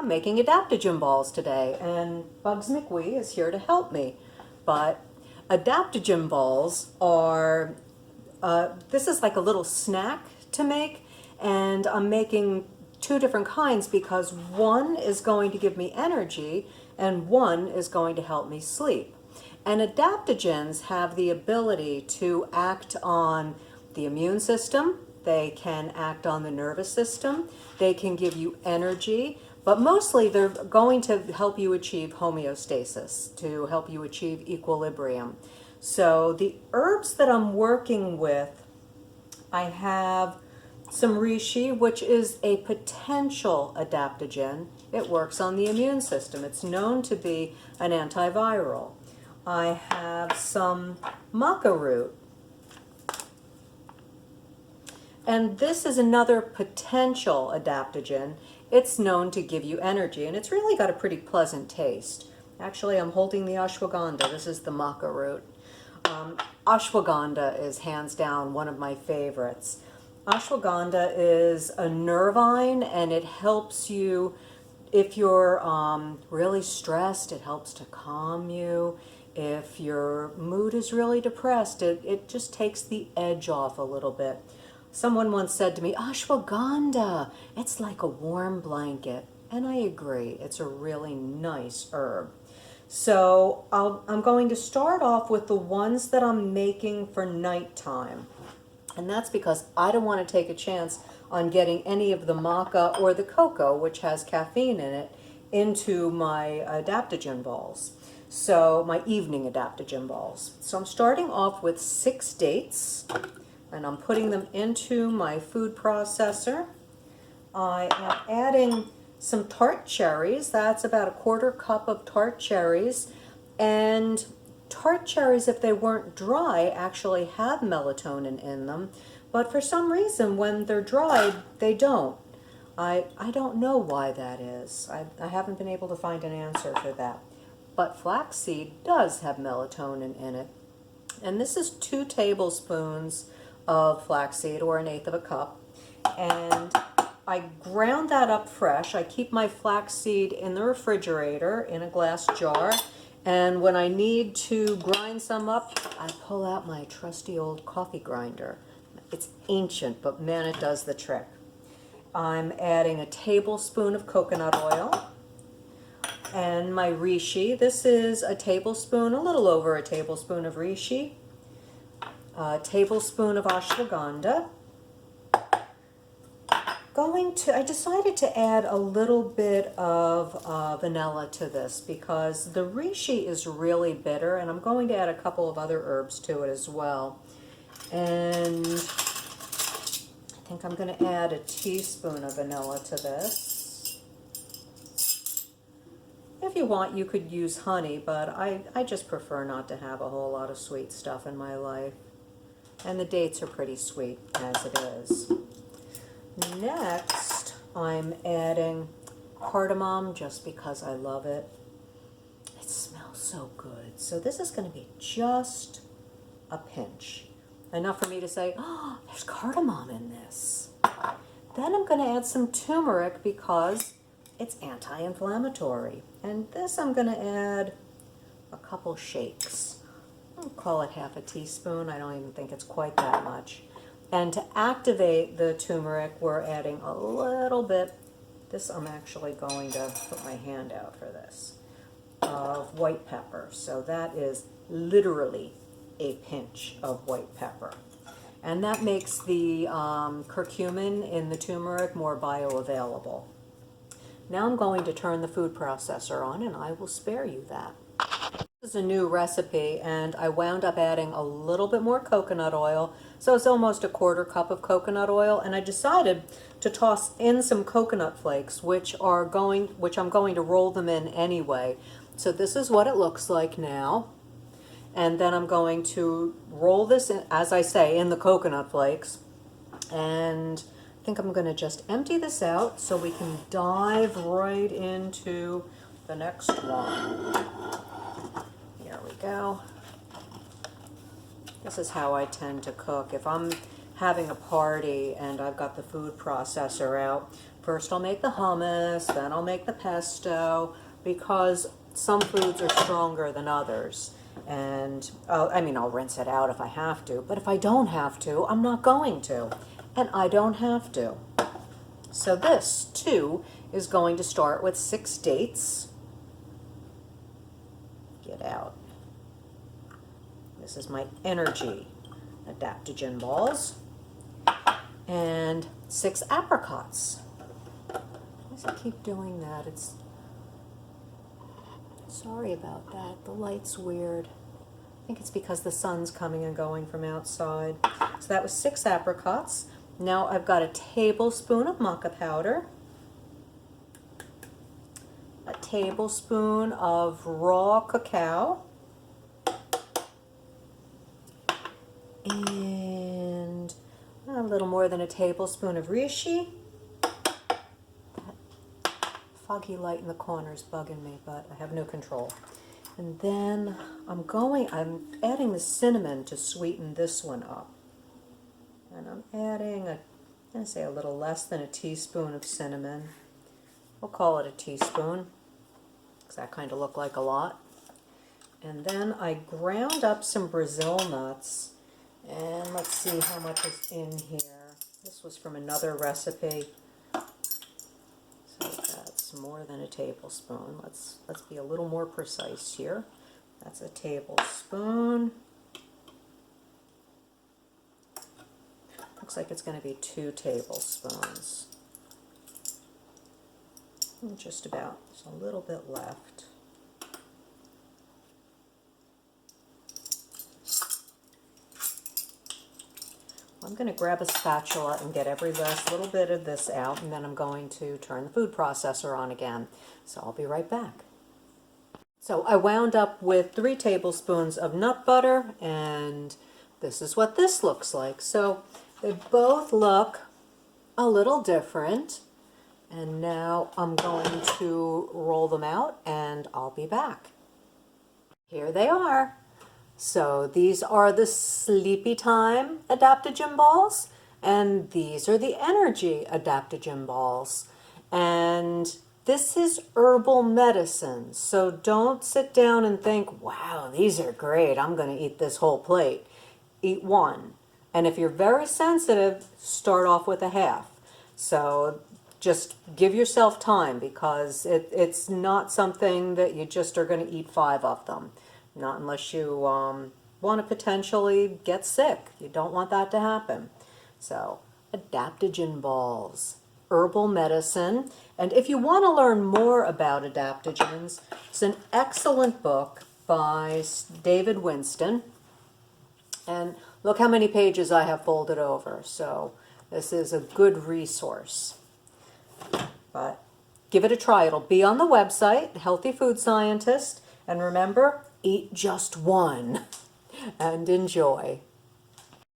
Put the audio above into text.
I'm making adaptogen balls today, and Bugs McWee is here to help me. But adaptogen balls are, this is like a little snack to make, and I'm making two different kinds because one is going to give me energy and one is going to help me sleep. And adaptogens have the ability to act on the immune system, they can act on the nervous system, they can give you energy, but mostly they're going to help you achieve homeostasis, to help you achieve equilibrium. So the herbs that I'm working with, I have some reishi, which is a potential adaptogen. It works on the immune system. It's known to be an antiviral. I have some maca root. And this is another potential adaptogen. It's known to give you energy, and it's really got a pretty pleasant taste. Actually, I'm holding the ashwagandha. This is the maca root. Ashwagandha is hands down one of my favorites. Ashwagandha is a nervine, and it helps you if you're really stressed. It helps to calm you. If your mood is really depressed, it just takes the edge off a little bit. Someone once said to me, ashwagandha, it's like a warm blanket. And I agree, it's a really nice herb. So I'm going to start off with the ones that I'm making for nighttime. And that's because I don't want to take a chance on getting any of the maca or the cocoa, which has caffeine in it, into my adaptogen balls. So my evening adaptogen balls. So I'm starting off with 6 dates, and I'm putting them into my food processor. I am adding some tart cherries. That's about a 1/4 cup of tart cherries. And tart cherries, if they weren't dry, actually have melatonin in them. But for some reason, when they're dried, they don't. I don't know why that is. I haven't been able to find an answer for that. But flaxseed does have melatonin in it. And this is 2 tablespoons of flaxseed, or 1/8 of a cup. And I ground that up fresh. I keep my flaxseed in the refrigerator in a glass jar. And when I need to grind some up, I pull out my trusty old coffee grinder. It's ancient, but man, it does the trick. I'm adding a tablespoon of coconut oil and my reishi. This is a tablespoon, a little over a tablespoon of reishi, a tablespoon of ashwagandha. I decided to add a little bit of vanilla to this because the reishi is really bitter, and I'm going to add a couple of other herbs to it as well. And I think I'm going to add a teaspoon of vanilla to this. If you want, you could use honey, but I just prefer not to have a whole lot of sweet stuff in my life. And the dates are pretty sweet as it is. Next, I'm adding cardamom just because I love it. It smells so good. So this is going to be just a pinch. Enough for me to say, oh, there's cardamom in this. Then I'm going to add some turmeric because it's anti-inflammatory. And this I'm going to add a couple shakes. I'll call it 1/2 teaspoon. I don't even think it's quite that much. And to activate the turmeric, we're adding a little bit, this I'm actually going to put my hand out for this, of white pepper. So that is literally a pinch of white pepper. And that makes the curcumin in the turmeric more bioavailable. Now I'm going to turn the food processor on, and I will spare you that. This is a new recipe, and I wound up adding a little bit more coconut oil, so it's almost a 1/4 cup of coconut oil, and I decided to toss in some coconut flakes, which I'm going to roll them in anyway. So this is what it looks like now, and then I'm going to roll this in, as I say, in the coconut flakes, and I think I'm going to just empty this out so we can dive right into the next one. There we go. This is how I tend to cook. If I'm having a party and I've got the food processor out, first I'll make the hummus, then I'll make the pesto, because some foods are stronger than others. And I'll rinse it out if I have to, but if I don't have to, I'm not going to. And I don't have to. So this, too, is going to start with 6 dates. Get out. This is my energy adaptogen balls. And 6 apricots. Why does it keep doing that? Sorry about that. The light's weird. I think it's because the sun's coming and going from outside. So that was 6 apricots. Now I've got a tablespoon of maca powder, a tablespoon of raw cacao, and a little more than a tablespoon of reishi. That foggy light in the corner is bugging me, but I have no control. And then I'm adding the cinnamon to sweeten this one up. And I'm adding I'm going to say a little less than a teaspoon of cinnamon. We'll call it a teaspoon, because that kind of looked like a lot. And then I ground up some Brazil nuts. And let's see how much is in here. This was from another recipe. So that's more than a tablespoon. Let's be a little more precise here. That's a tablespoon. Looks like it's going to be 2 tablespoons. Just about. There's a little bit left. I'm going to grab a spatula and get every last little bit of this out, and then I'm going to turn the food processor on again. So I'll be right back. So I wound up with 3 tablespoons of nut butter, and this is what this looks like. So they both look a little different, and now I'm going to roll them out and I'll be back. Here they are. So these are the Sleepy Time Adaptogen Balls, and these are the Energy Adaptogen Balls. And this is herbal medicine, so don't sit down and think, wow, these are great, I'm going to eat this whole plate. Eat one. And if you're very sensitive, start off with a half. So just give yourself time, because it's not something that you just are going to eat 5 of them. Not unless you want to potentially get sick. You don't want that to happen. So, adaptogen balls, herbal medicine. And if you want to learn more about adaptogens, it's an excellent book by David Winston. And look how many pages I have folded over. So, this is a good resource. But give it a try. It'll be on the website, Healthy Food Scientist. And remember, eat just one and enjoy.